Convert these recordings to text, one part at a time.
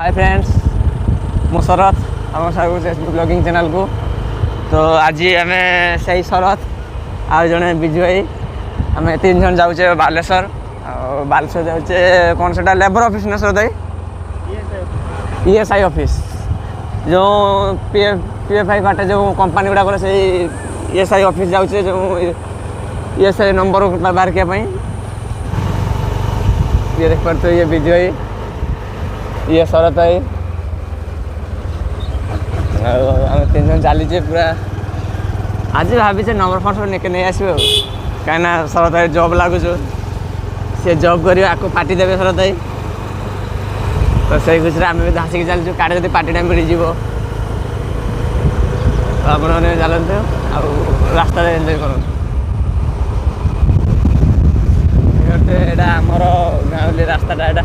Hi friends मु शरत आम सागर blogging channel को तो आज आम से शरत आ जड़े विजु भाई आम 3 जन जाऊे बालेश्वर बालेश्वर जाऊे कौन से लेबर ऑफिस ना शरत भाई ESI ऑफिस जो PFI काटे जो कंपनी गुड़ाक से ESI ऑफिस जाऊे जो ESI नंबर बाहर किया ये देख पाते हो ये विजु भाई ये शरत भाई आम 3 जन चलीचे पूरा आज भाई नंबर फंड नहीं आस कहीं शरत भाई जॉब लगुच सी जॉब कर पार्टी देवे शरत भाई तो से खुशी आम भी धासिक चलचु काड़े जब पार्टी टाइम मिल आप चलते रास्ता एंजय करते यहाँ आमर गाँवली रास्ताटा यहाँ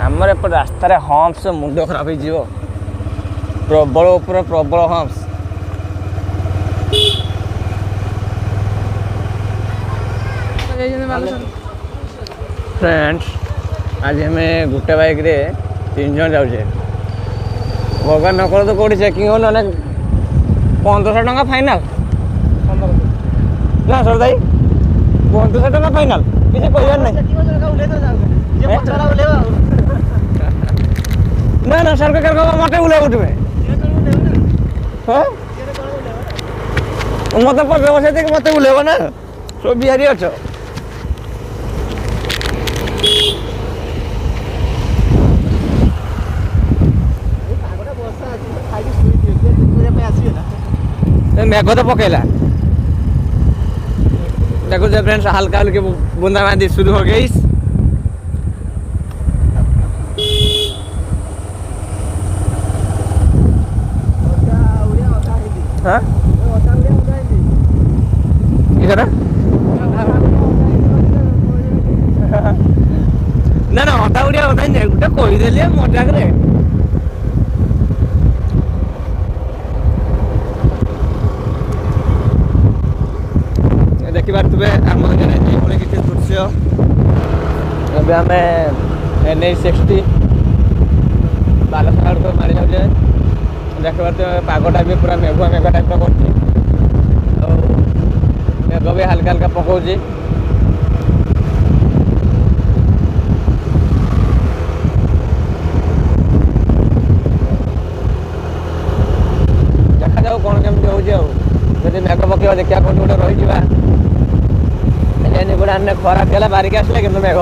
आमर एपट रास्तार हम्प्स मुंड खराब हो प्रबल उपर प्रबल हम्प्स फ्रेंड्स आज आम गोटे बाइक रे 3 जन जाऊे भगवान न कर तो कौटी चेकिंग हो ना 1500 टका फाइनाल ना सर भाई 1500 टका फाइनाल किसी कहबार ना ना सरकार मत बुला उठे मत व्यवसाय मत बुलेब ना सब बिहारी अच मेघ तो पकेला देखो फ्रेंड्स हल्का हल्की बूंदाबांदी शुरू हो गई ना ना अटा उड़िया बता गोटे कहीदेली मजाक रे देखिए आम ये किसी दृश्य ଏବେ ଆମେ NH60 बालेश्वर आड़क मारी जाऊे देखते पागटा भी पूरा मेघुआ मेघ टाइप कर मेघ भी हल्का हल्का पकाऊँ देखा जाऊ कौन केमती होती मेघ पकेवा देखा कौन गोटे रही गोटे आने खरा थी बारिक आसले कि मेघ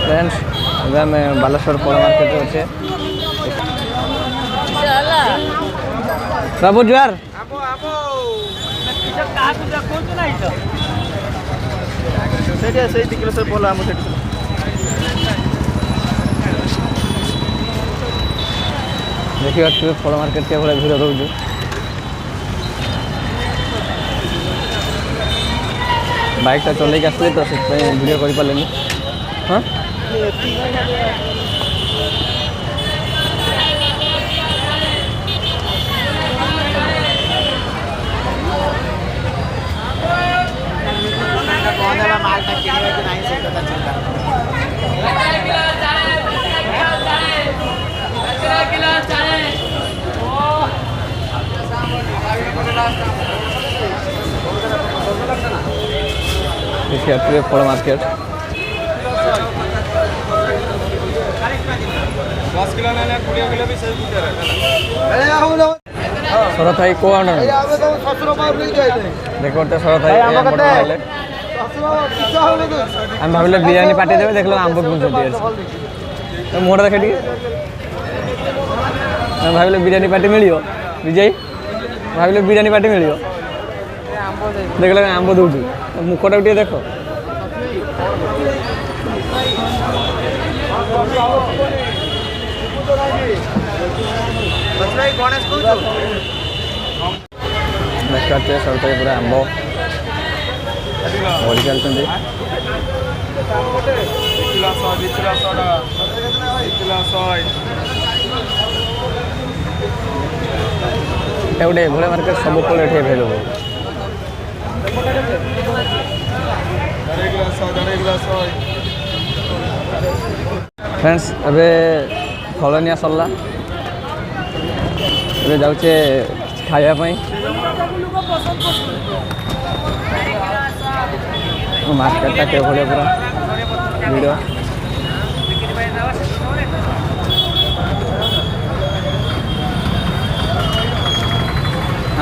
फ्रेंड्स अभी आम बालेश्वर पड़ मार्केट अच्छे बाबू जुआर देखिए फल मार्केट के भाई भिड़ रोज बाइकटा चल आसली तो भिड कर पारे हाँ देखिए फल मार्केट 10 किलो ना 20 किलो भी शरत भाई को देखो शरत भाई आम भाविले बिरियानी पार्टी देवे देख लो आंब गुंजती मुहटा देखे भाविले बिरियानी पार्टी मिल विजय भाविले बिरियानी पार्टी मिल देख लो आंब दौड़ मुखटा टे देख गणेश देखते शरत भाई पूरा आंब बढ़ी चलते गोटे एभलिया मार्केट सब फल ये अवेलेबल। फ्रेंड्स अबे फल निया सरला जाऊे खावाई मार्केटा के भाया पूरा भिड़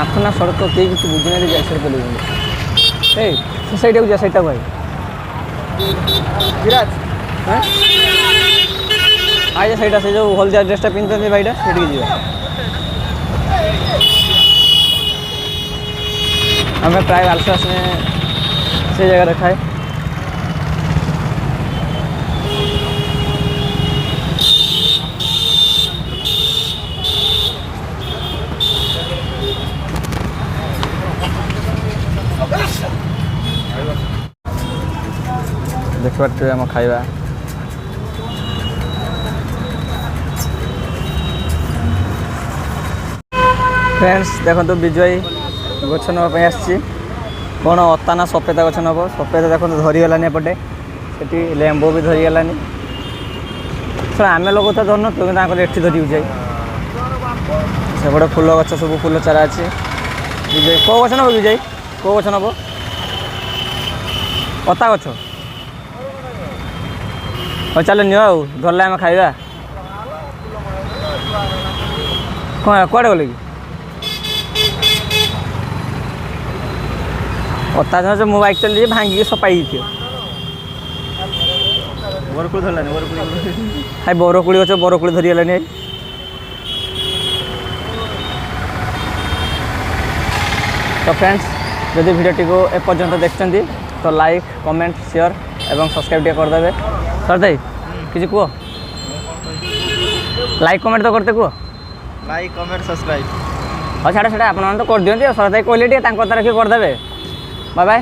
आखना सड़क कई किसी बुझना जाए सैटा को जा सैटा भाई विराज आज सैटा से जो हलदिया ड्रेसटा पिंधते भाईटा से हमें प्राय आलसास में से जगह रखा है। देख पारे आम खाଇବା फ्रेंड्स देखो बिजु भाई गछ नापी आसी कौन अता ना सफेदा गछ नब सफेदा देखो धरीगलानी एपटे से लेम्बो भी धरीगलानी सर आम लोग तो धरन तुम एठी धरी जाए सेपटे फूल गछ सब फूल चारा अच्छी विजय कौ गछ नब विजय कौ गछ नब अता गछ हाँ चल नि धरला आम खाଇବା कौन कड़े गले कि अता जो मो बाइक चल भांगिक सपाई बरकुड़ी धरलानी हाई बरकुड़ी गच बरकुड़ी धरीगलानी तो फ्रेंड्स जदि भिडियोटी को एपर्यंत देखते तो लाइक कमेंट शेयर एवं सब्सक्राइब करदे सर दाई किसी कह लाइक कमेंट तो करते कह लाइक कमेंट सब्सक्राइब हाँ छाड़ा छाड़ा आप तो कर दिखाते सर दाई कहले तरह करदे बाय बाय।